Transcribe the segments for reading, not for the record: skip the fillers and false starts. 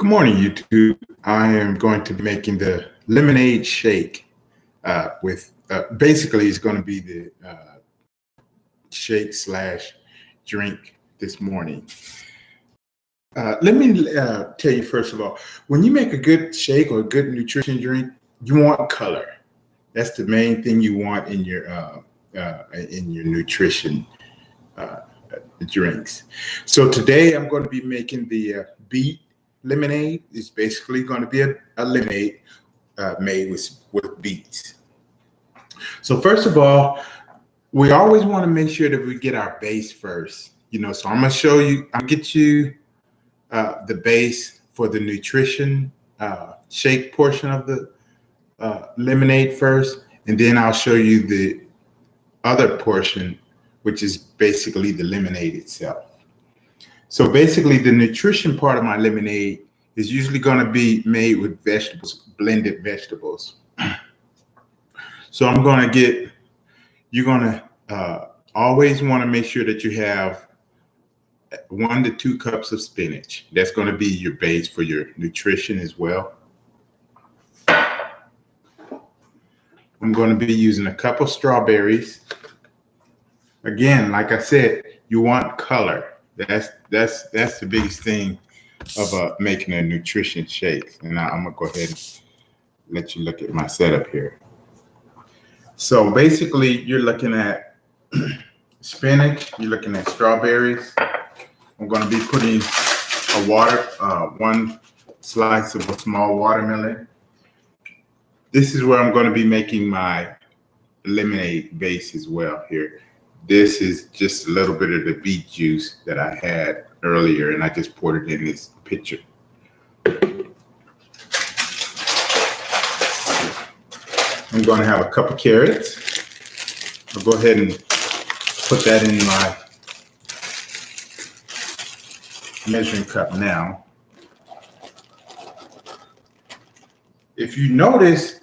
Good morning, YouTube. I am going to be making the lemonade shake with basically it's going to be the shake slash drink this morning. Let me tell you first of all, when you make a good shake or a good nutrition drink, you want color. That's the main thing you want in your nutrition drinks. So today I'm going to be making the beet lemonade. It's basically going to be a lemonade made with beets. So first of all, we always want to make sure that we get our base first. So I'm going to show you, I'll get you the base for the nutrition shake portion of the lemonade first, and then I'll show you the other portion, which is basically the lemonade itself. So basically the nutrition part of my lemonade is usually going to be made with vegetables, blended vegetables. So you're going to always want to make sure that you have 1 to 2 cups of spinach. That's going to be your base for your nutrition as well. I'm going to be using a cup of strawberries. Again, like I said, you want color. That's the biggest thing of making a nutrition shake. And I'm gonna go ahead and let you look at my setup here. So basically, you're looking at spinach. You're looking at strawberries. I'm going to be putting one slice of a small watermelon. This is where I'm going to be making my lemonade base as well here. This is just a little bit of the beet juice that I had earlier, and I just poured it in this pitcher. I'm going to have a cup of carrots. I'll go ahead and put that in my measuring cup now. If you notice,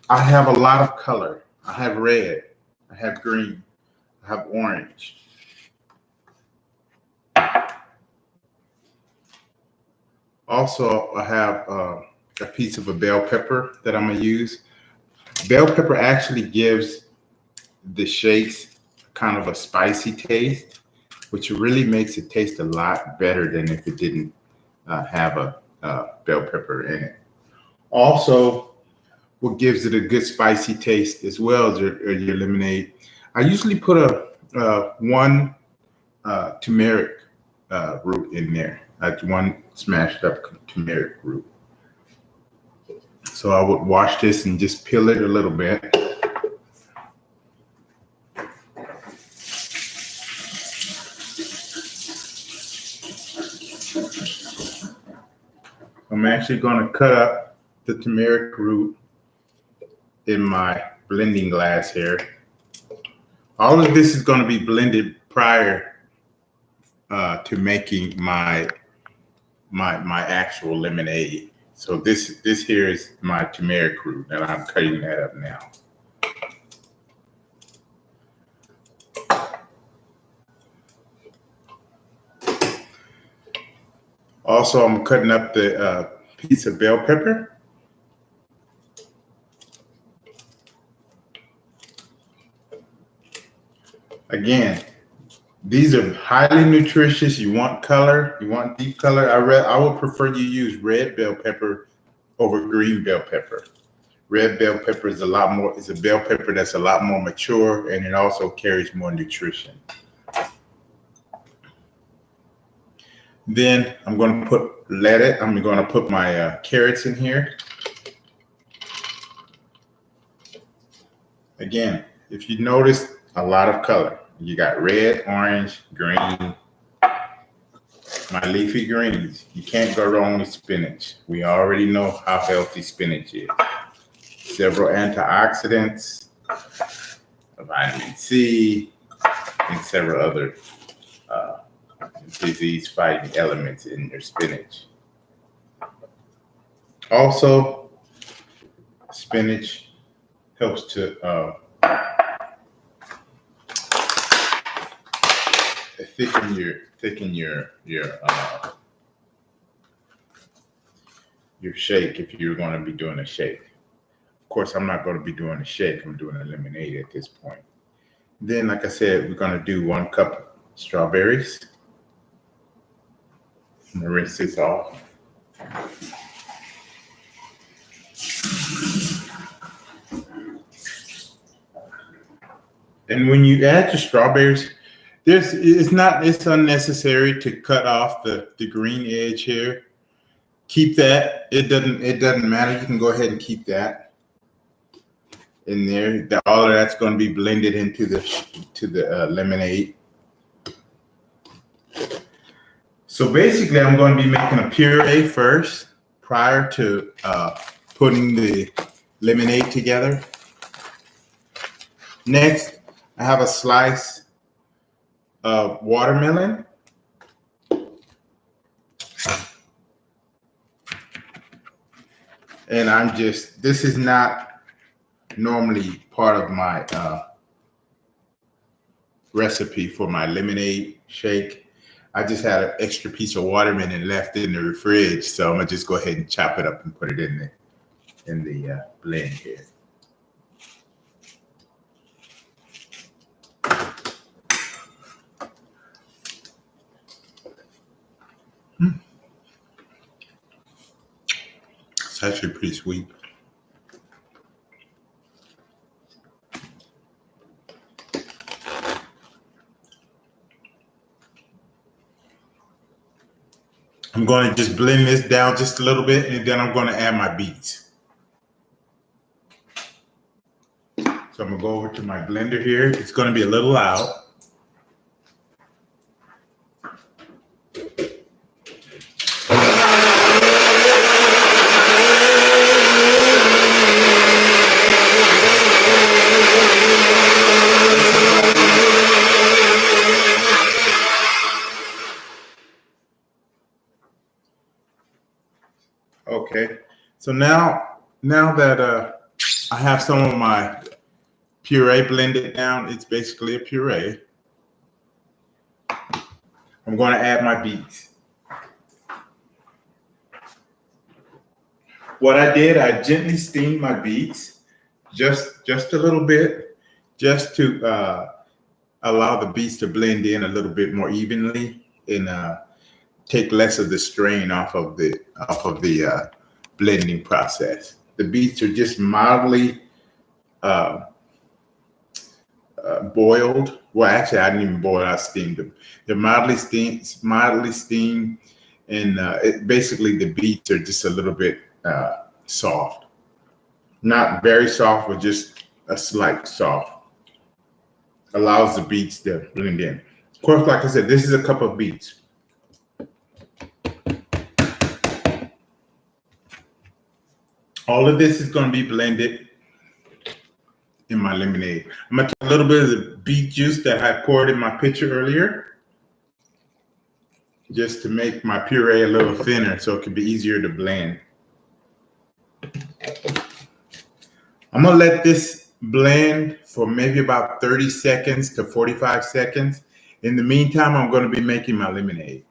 I have a lot of color. I have red. I have green, I have orange. Also, I have a piece of a bell pepper that I'm gonna use. Bell pepper actually gives the shakes kind of a spicy taste, which really makes it taste a lot better than if it didn't have a bell pepper in it. Also, what gives it a good spicy taste as well as your lemonade, I usually put one turmeric root in there. That's one smashed up turmeric root. So I would wash this and just peel it a little bit. I'm actually going to cut up the turmeric root in my blending glass here. All of this is going to be blended prior to making my actual lemonade. So this here is my turmeric root, and I'm cutting that up now. Also, I'm cutting up the piece of bell pepper. Again, these are highly nutritious. You want color, you want deep color. I would prefer you use red bell pepper over green bell pepper. Red bell pepper is it's a bell pepper that's a lot more mature, and it also carries more nutrition. Then I'm going to put my carrots in here. Again, if you notice, a lot of color. You got red, orange, green, my leafy greens. You can't go wrong with spinach. We already know how healthy spinach is. Several antioxidants, vitamin C, and several other disease-fighting elements in your spinach. Also, spinach helps to thicken your your shake if you're going to be doing a shake. Of course, I'm not going to be doing a shake. I'm doing a lemonade at this point. Then, like I said, we're going to do 1 cup strawberries. I'm going to rinse this off. And when you add your strawberries, it's unnecessary to cut off the green edge here. Keep that. It doesn't matter. You can go ahead and keep that in there. All of that's going to be blended into the lemonade. So basically, I'm going to be making a puree first prior to putting the lemonade together. Next, I have a slice of watermelon. And this is not normally part of my recipe for my lemonade shake. I just had an extra piece of watermelon left in the fridge, so I'm gonna just go ahead and chop it up and put it in the blend here. It's actually pretty sweet. I'm going to just blend this down just a little bit, and then I'm going to add my beets. So I'm going to go over to my blender here. It's going to be a little loud. Okay, so now that I have some of my puree blended down, it's basically a puree. I'm going to add my beets. What I did, I gently steamed my beets, just a little bit, just to allow the beets to blend in a little bit more evenly and take less of the strain off of the blending process. The beets are just mildly boiled. Well, actually, I didn't even boil. I steamed them. They're mildly steamed, and basically the beets are just a little bit soft. Not very soft, but just a slight soft. Allows the beets to blend in. Of course, like I said, this is a cup of beets. All of this is going to be blended in my lemonade. I'm going to take a little bit of the beet juice that I poured in my pitcher earlier, just to make my puree a little thinner so it can be easier to blend. I'm going to let this blend for maybe about 30 seconds to 45 seconds. In the meantime, I'm going to be making my lemonade.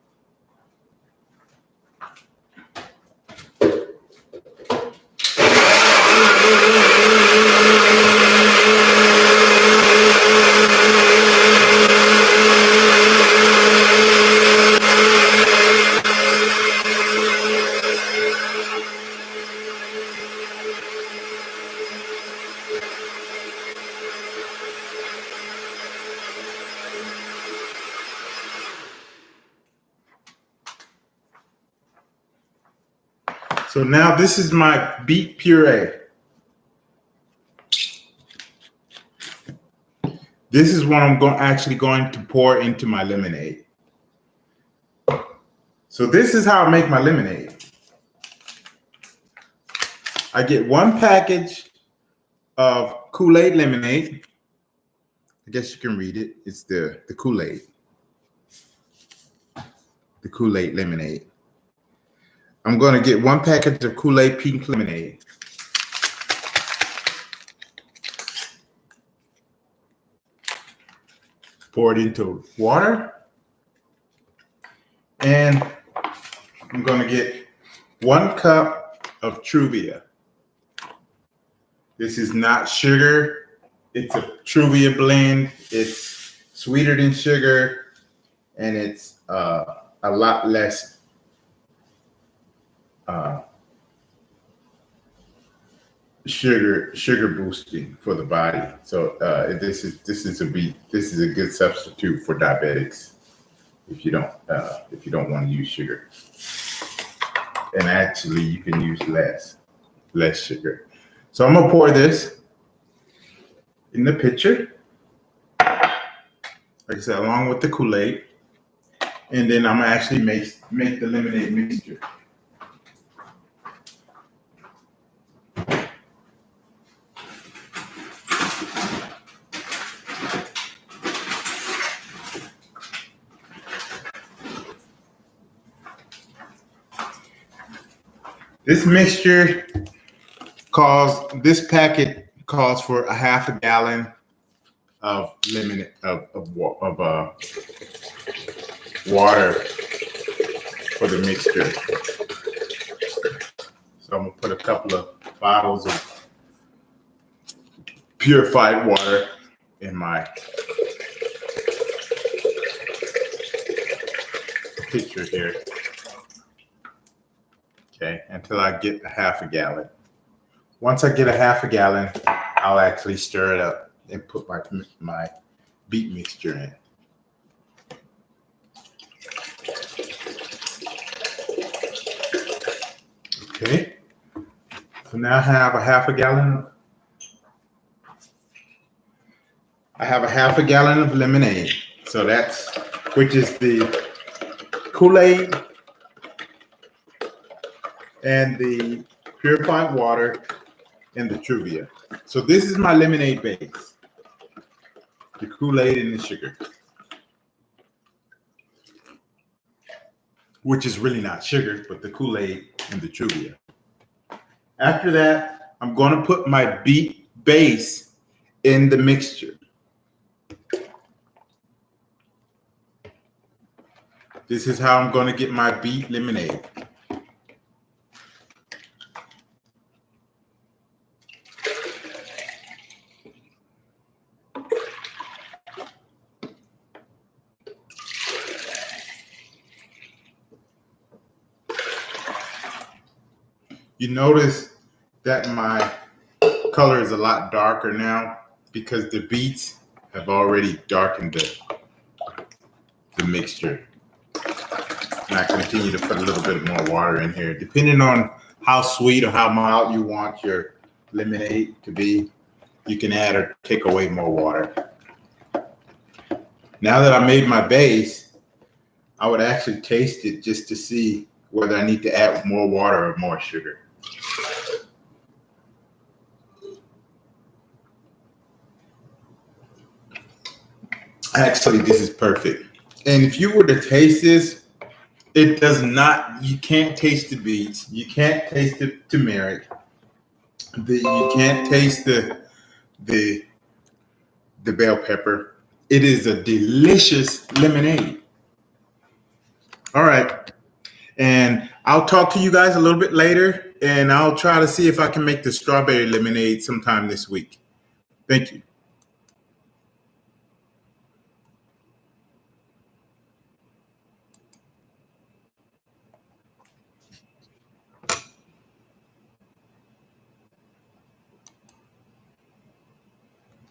So now this is my beet puree. This is what I'm actually going to pour into my lemonade. So this is how I make my lemonade. I get 1 package of Kool-Aid lemonade. I guess you can read it. It's the Kool-Aid. The Kool-Aid lemonade. I'm going to get 1 package of Kool-Aid pink lemonade. Pour it into water. And I'm going to get 1 cup of Truvia. This is not sugar. It's a Truvia blend. It's sweeter than sugar, and it's a lot less sugar boosting for the body. So this is a good substitute for diabetics if you don't want to use sugar. And actually, you can use less sugar. So I'm gonna pour this in the pitcher, like I said, along with the Kool-Aid, and then I'm gonna actually make the lemonade mixture. This mixture this packet calls for a half a gallon of water for the mixture. So I'm gonna put a couple of bottles of purified water in my pitcher here. Okay, until I get a half a gallon. Once I get a half a gallon, I'll actually stir it up and put my beet mixture in. Okay, so now I have a half a gallon. I have a half a gallon of lemonade. So which is the Kool-Aid and the purified water and the Truvia. So this is my lemonade base, the Kool-Aid and the sugar, which is really not sugar, but the Kool-Aid and the Truvia. After that, I'm going to put my beet base in the mixture. This is how I'm going to get my beet lemonade. You notice that my color is a lot darker now because the beets have already darkened the mixture. And I continue to put a little bit more water in here. Depending on how sweet or how mild you want your lemonade to be, you can add or take away more water. Now that I made my base, I would actually taste it just to see whether I need to add more water or more sugar. Actually, this is perfect. And if you were to taste this, it does not, you can't taste the beets. You can't taste the turmeric. You can't taste the bell pepper. It is a delicious lemonade. All right. And I'll talk to you guys a little bit later, and I'll try to see if I can make the strawberry lemonade sometime this week. Thank you.